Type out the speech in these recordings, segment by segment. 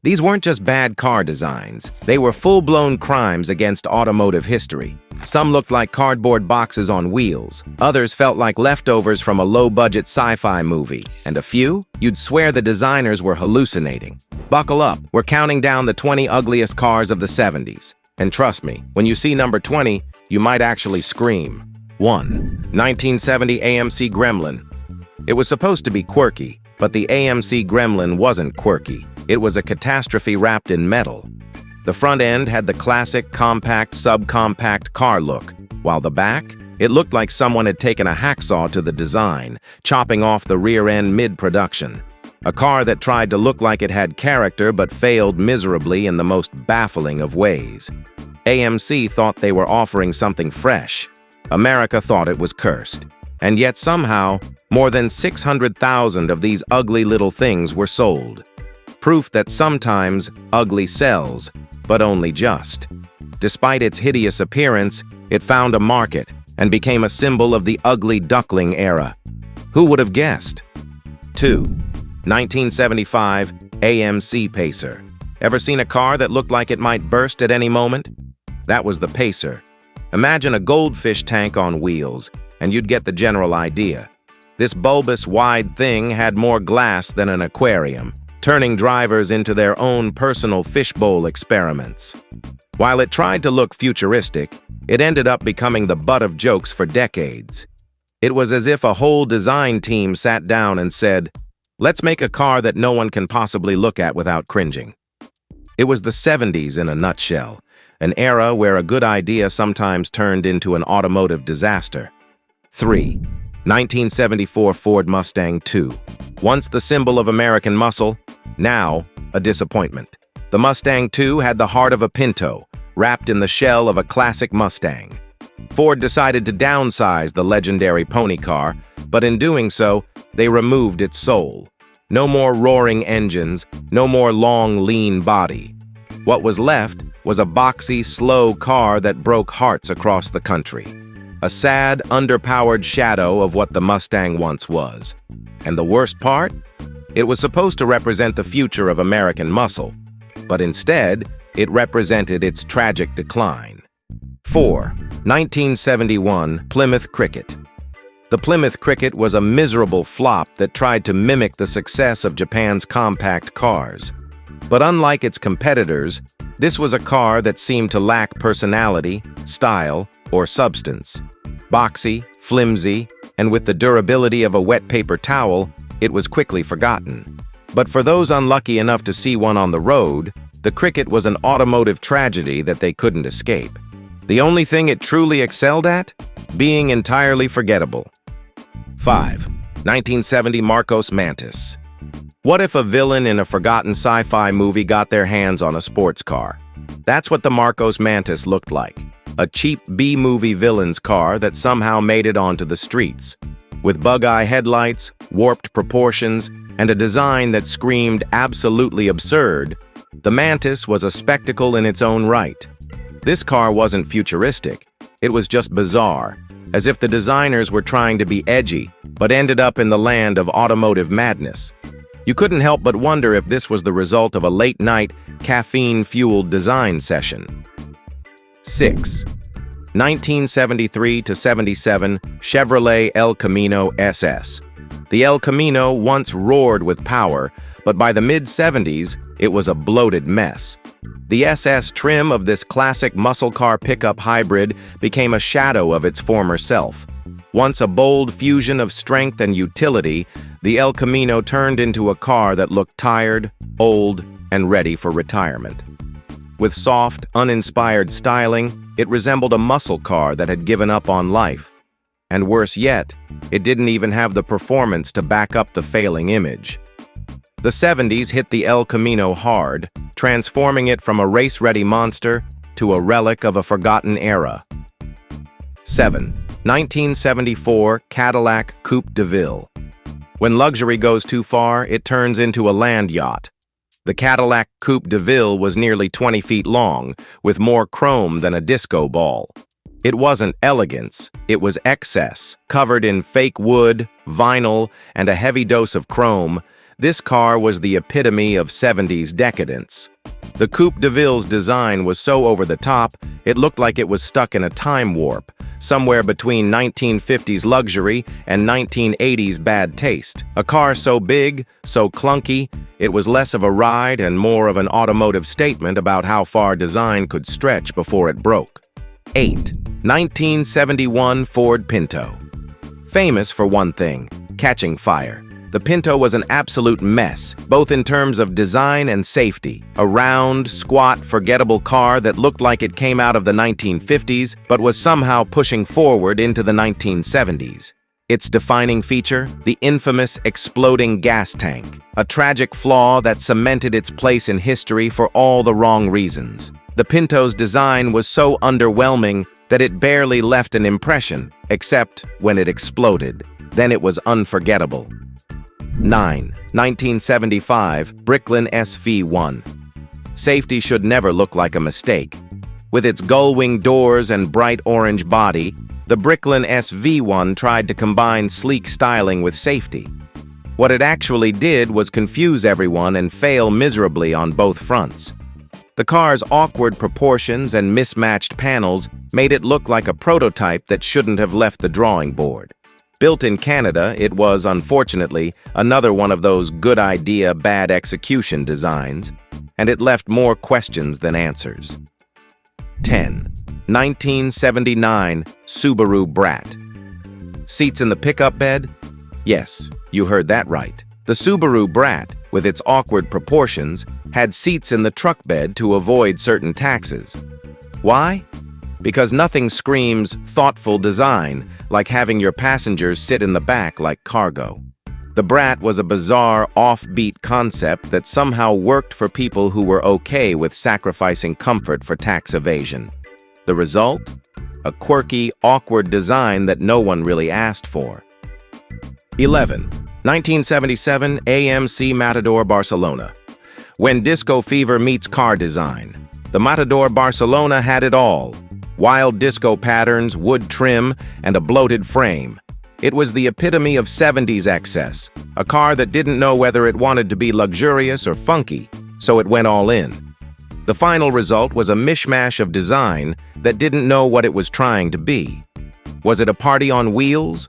These weren't just bad car designs, they were full-blown crimes against automotive history. Some looked like cardboard boxes on wheels, others felt like leftovers from a low-budget sci-fi movie, and a few, you'd swear the designers were hallucinating. Buckle up, we're counting down the 20 ugliest cars of the 70s. And trust me, when you see number 20, you might actually scream. 1. 1970 AMC Gremlin. It was supposed to be quirky, but the AMC Gremlin wasn't quirky. It was a catastrophe wrapped in metal. The front end had the classic compact, subcompact car look, while the back, it looked like someone had taken a hacksaw to the design, chopping off the rear end mid-production. A car that tried to look like it had character but failed miserably in the most baffling of ways. AMC thought they were offering something fresh. America thought it was cursed. And yet somehow, more than 600,000 of these ugly little things were sold. Proof that sometimes ugly sells, but only just. Despite its hideous appearance, it found a market and became a symbol of the ugly duckling era. Who would have guessed? 2. 1975 AMC Pacer. Ever seen a car that looked like it might burst at any moment? That was the Pacer. Imagine a goldfish tank on wheels, and you'd get the general idea. This bulbous, wide thing had more glass than an aquarium, turning drivers into their own personal fishbowl experiments. While it tried to look futuristic, it ended up becoming the butt of jokes for decades. It was as if a whole design team sat down and said, "Let's make a car that no one can possibly look at without cringing." It was the 70s in a nutshell, an era where a good idea sometimes turned into an automotive disaster. 3. 1974 Ford Mustang II. Once the symbol of American muscle, now a disappointment. The Mustang II had the heart of a Pinto, wrapped in the shell of a classic Mustang. Ford decided to downsize the legendary pony car, but in doing so, they removed its soul. No more roaring engines, no more long, lean body. What was left was a boxy, slow car that broke hearts across the country. A sad, underpowered shadow of what the Mustang once was. And the worst part? It was supposed to represent the future of American muscle, but instead, it represented its tragic decline. 4. 1971 Plymouth Cricket. The Plymouth Cricket was a miserable flop that tried to mimic the success of Japan's compact cars. But unlike its competitors, this was a car that seemed to lack personality, style, or substance. Boxy, flimsy, and with the durability of a wet paper towel, it was quickly forgotten. But for those unlucky enough to see one on the road, the Cricket was an automotive tragedy that they couldn't escape. The only thing it truly excelled at? Being entirely forgettable. 5. 1970 Marcos Mantis. What if a villain in a forgotten sci-fi movie got their hands on a sports car? That's what the Marcos Mantis looked like. A cheap B-movie villain's car that somehow made it onto the streets. With bug-eye headlights, warped proportions, and a design that screamed absolutely absurd, the Mantis was a spectacle in its own right. This car wasn't futuristic, it was just bizarre, as if the designers were trying to be edgy, but ended up in the land of automotive madness. You couldn't help but wonder if this was the result of a late-night, caffeine-fueled design session. 6. 1973-77 Chevrolet El Camino SS. The El Camino once roared with power, but by the mid-70s, it was a bloated mess. The SS trim of this classic muscle car pickup hybrid became a shadow of its former self. Once a bold fusion of strength and utility, the El Camino turned into a car that looked tired, old, and ready for retirement. With soft, uninspired styling, it resembled a muscle car that had given up on life. And worse yet, it didn't even have the performance to back up the failing image. The 70s hit the El Camino hard, transforming it from a race-ready monster to a relic of a forgotten era. 7. 1974 Cadillac Coupe Deville. When luxury goes too far, it turns into a land yacht. The Cadillac Coupe Deville was nearly 20 feet long, with more chrome than a disco ball. It wasn't elegance, it was excess. Covered in fake wood, vinyl, and a heavy dose of chrome, This car was the epitome of 70s decadence. The Coupe Deville's design was so over the top, it looked like it was stuck in a time warp, somewhere between 1950s luxury and 1980s bad taste. A car so big, so clunky, it was less of a ride and more of an automotive statement about how far design could stretch before it broke. 8. 1971 Ford Pinto. Famous for one thing, catching fire. The Pinto was an absolute mess, both in terms of design and safety. A round, squat, forgettable car that looked like it came out of the 1950s, but was somehow pushing forward into the 1970s. Its defining feature? The infamous exploding gas tank, a tragic flaw that cemented its place in history for all the wrong reasons. The Pinto's design was so underwhelming that it barely left an impression, except when it exploded. Then it was unforgettable. 9. 1975 Bricklin SV1. Safety should never look like a mistake. With its gull-wing doors and bright orange body, the Bricklin SV1 tried to combine sleek styling with safety. What it actually did was confuse everyone and fail miserably on both fronts. The car's awkward proportions and mismatched panels made it look like a prototype that shouldn't have left the drawing board. Built in Canada, it was, unfortunately, another one of those good idea, bad execution designs, and it left more questions than answers. 10. 1979 Subaru Brat. Seats in the pickup bed? Yes, you heard that right. The Subaru Brat, with its awkward proportions, had seats in the truck bed to avoid certain taxes. Why? Because nothing screams thoughtful design like having your passengers sit in the back like cargo. The Brat was a bizarre, offbeat concept that somehow worked for people who were okay with sacrificing comfort for tax evasion. The result? A quirky, awkward design that no one really asked for. 11. 1977 AMC Matador Barcelona. When disco fever meets car design, the Matador Barcelona had it all. Wild disco patterns, wood trim, and a bloated frame. It was the epitome of 70s excess, a car that didn't know whether it wanted to be luxurious or funky, so it went all in. The final result was a mishmash of design that didn't know what it was trying to be. Was it a party on wheels,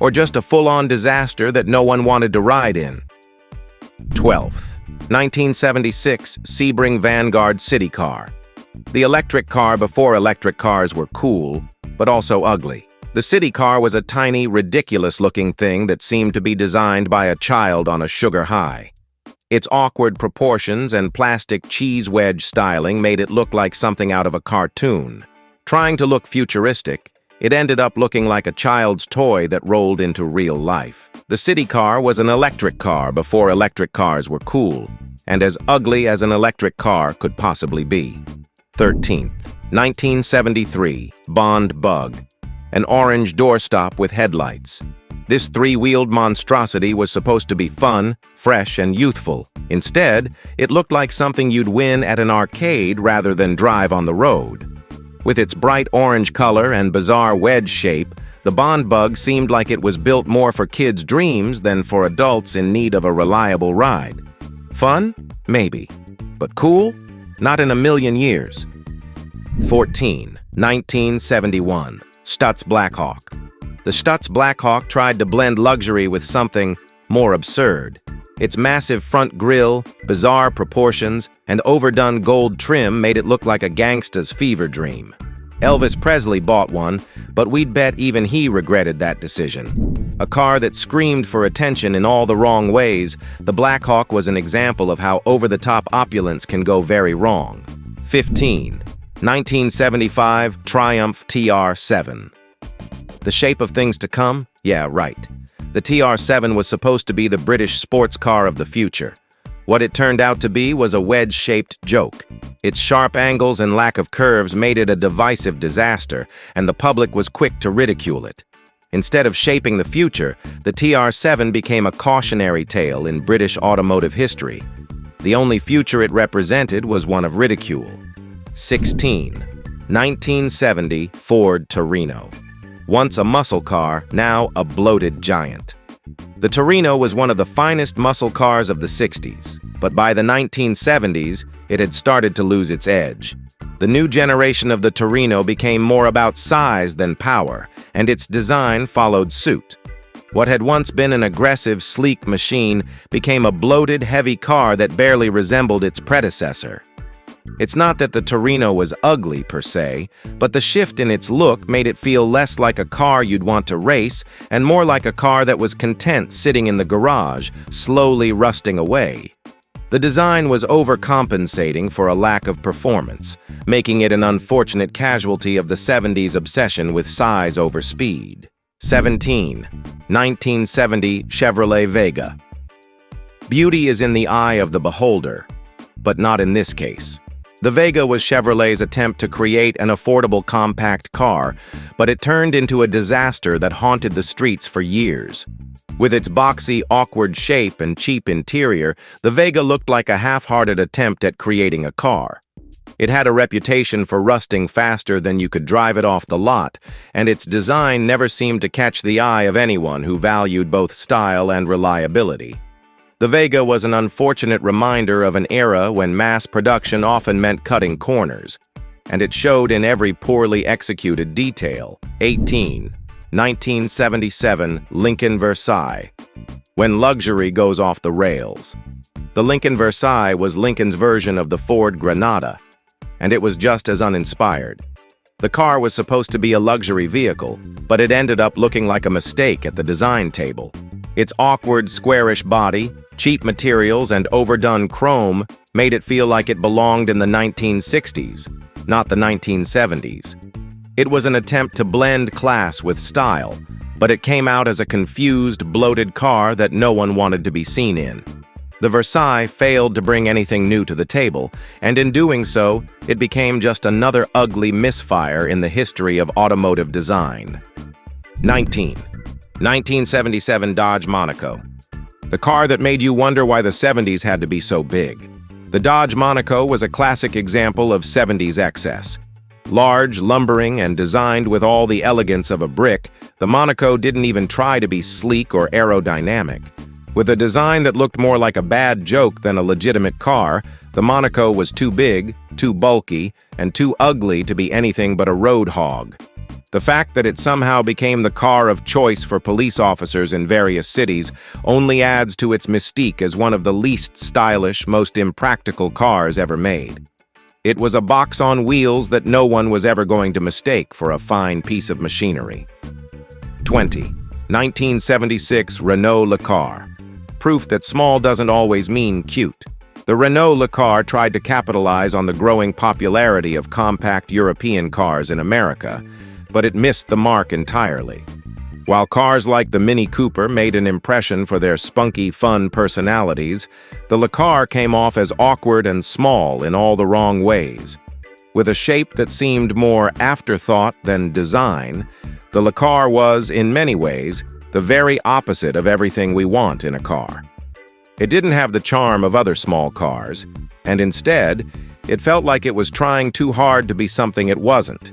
or just a full-on disaster that no one wanted to ride in? 12th. 1976 Sebring Vanguard city car. The electric car before electric cars were cool, but also ugly. The city car was a tiny, ridiculous-looking thing that seemed to be designed by a child on a sugar high. Its awkward proportions and plastic cheese wedge styling made it look like something out of a cartoon. Trying to look futuristic, it ended up looking like a child's toy that rolled into real life. The city car was an electric car before electric cars were cool, and as ugly as an electric car could possibly be. 13th. 1973 Bond Bug. An orange doorstop with headlights. This three-wheeled monstrosity was supposed to be fun, fresh, and youthful. Instead, it looked like something you'd win at an arcade rather than drive on the road. With its bright orange color and bizarre wedge shape, the Bond Bug seemed like it was built more for kids' dreams than for adults in need of a reliable ride. Fun? Maybe. But cool? Not in a million years. 14. 1971 Stutz Blackhawk. The Stutz Blackhawk tried to blend luxury with something more absurd. Its massive front grille, bizarre proportions, and overdone gold trim made it look like a gangsta's fever dream. Elvis Presley bought one, but we'd bet even he regretted that decision. A car that screamed for attention in all the wrong ways, the Blackhawk was an example of how over-the-top opulence can go very wrong. 15. 1975 Triumph TR7. The shape of things to come? Yeah, right. The TR7 was supposed to be the British sports car of the future. What it turned out to be was a wedge-shaped joke. Its sharp angles and lack of curves made it a divisive disaster, and the public was quick to ridicule it. Instead of shaping the future, the TR7 became a cautionary tale in British automotive history. The only future it represented was one of ridicule. 16. 1970 Ford Torino. Once a muscle car, now a bloated giant. The Torino was one of the finest muscle cars of the 60s, but by the 1970s, it had started to lose its edge. The new generation of the Torino became more about size than power, and its design followed suit. What had once been an aggressive, sleek machine became a bloated, heavy car that barely resembled its predecessor. It's not that the Torino was ugly per se, but the shift in its look made it feel less like a car you'd want to race and more like a car that was content sitting in the garage, slowly rusting away. The design was overcompensating for a lack of performance, making it an unfortunate casualty of the 70s obsession with size over speed. 17. 1970 Chevrolet Vega. Beauty is in the eye of the beholder, but not in this case. The Vega was Chevrolet's attempt to create an affordable compact car, but it turned into a disaster that haunted the streets for years. With its boxy, awkward shape and cheap interior, the Vega looked like a half-hearted attempt at creating a car. It had a reputation for rusting faster than you could drive it off the lot, and its design never seemed to catch the eye of anyone who valued both style and reliability. The Vega was an unfortunate reminder of an era when mass production often meant cutting corners, and it showed in every poorly executed detail. 18. 1977 Lincoln Versailles. When luxury goes off the rails. The Lincoln Versailles was Lincoln's version of the Ford Granada, and it was just as uninspired. The car was supposed to be a luxury vehicle, but it ended up looking like a mistake at the design table. Its awkward, squarish body, cheap materials, and overdone chrome made it feel like it belonged in the 1960s, not the 1970s. It was an attempt to blend class with style, but it came out as a confused, bloated car that no one wanted to be seen in. The Versailles failed to bring anything new to the table, and in doing so, it became just another ugly misfire in the history of automotive design. 19. 1977 Dodge Monaco. The car that made you wonder why the 70s had to be so big. The Dodge Monaco was a classic example of 70s excess. Large, lumbering, and designed with all the elegance of a brick, the Monaco didn't even try to be sleek or aerodynamic. With a design that looked more like a bad joke than a legitimate car, the Monaco was too big, too bulky, and too ugly to be anything but a road hog. The fact that it somehow became the car of choice for police officers in various cities only adds to its mystique as one of the least stylish, most impractical cars ever made. It was a box on wheels that no one was ever going to mistake for a fine piece of machinery. 20. 1976 Renault Lar. Proof that small doesn't always mean cute. The Renault Lar tried to capitalize on the growing popularity of compact European cars in America, but it missed the mark entirely. While cars like the Mini Cooper made an impression for their spunky, fun personalities, the Lar came off as awkward and small in all the wrong ways. With a shape that seemed more afterthought than design, the Lar was, in many ways, the very opposite of everything we want in a car. It didn't have the charm of other small cars, and instead, it felt like it was trying too hard to be something it wasn't.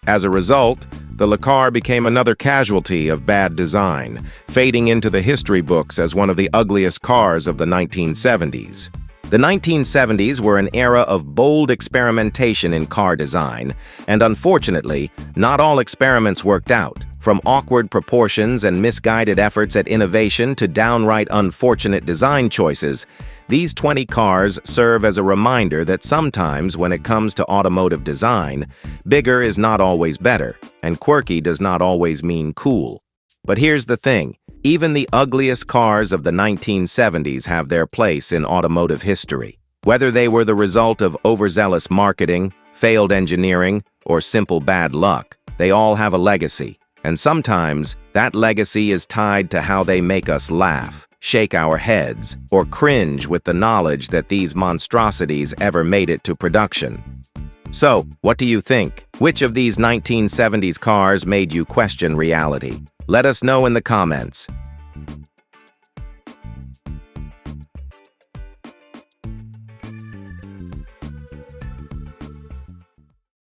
As a result, the Lar became another casualty of bad design, fading into the history books as one of the ugliest cars of the 1970s. The 1970s were an era of bold experimentation in car design, and unfortunately, not all experiments worked out. From awkward proportions and misguided efforts at innovation to downright unfortunate design choices, these 20 cars serve as a reminder that sometimes when it comes to automotive design, bigger is not always better, and quirky does not always mean cool. But here's the thing, even the ugliest cars of the 1970s have their place in automotive history. Whether they were the result of overzealous marketing, failed engineering, or simple bad luck, they all have a legacy. And sometimes, that legacy is tied to how they make us laugh, shake our heads, or cringe with the knowledge that these monstrosities ever made it to production. So, what do you think? Which of these 1970s cars made you question reality? Let us know in the comments.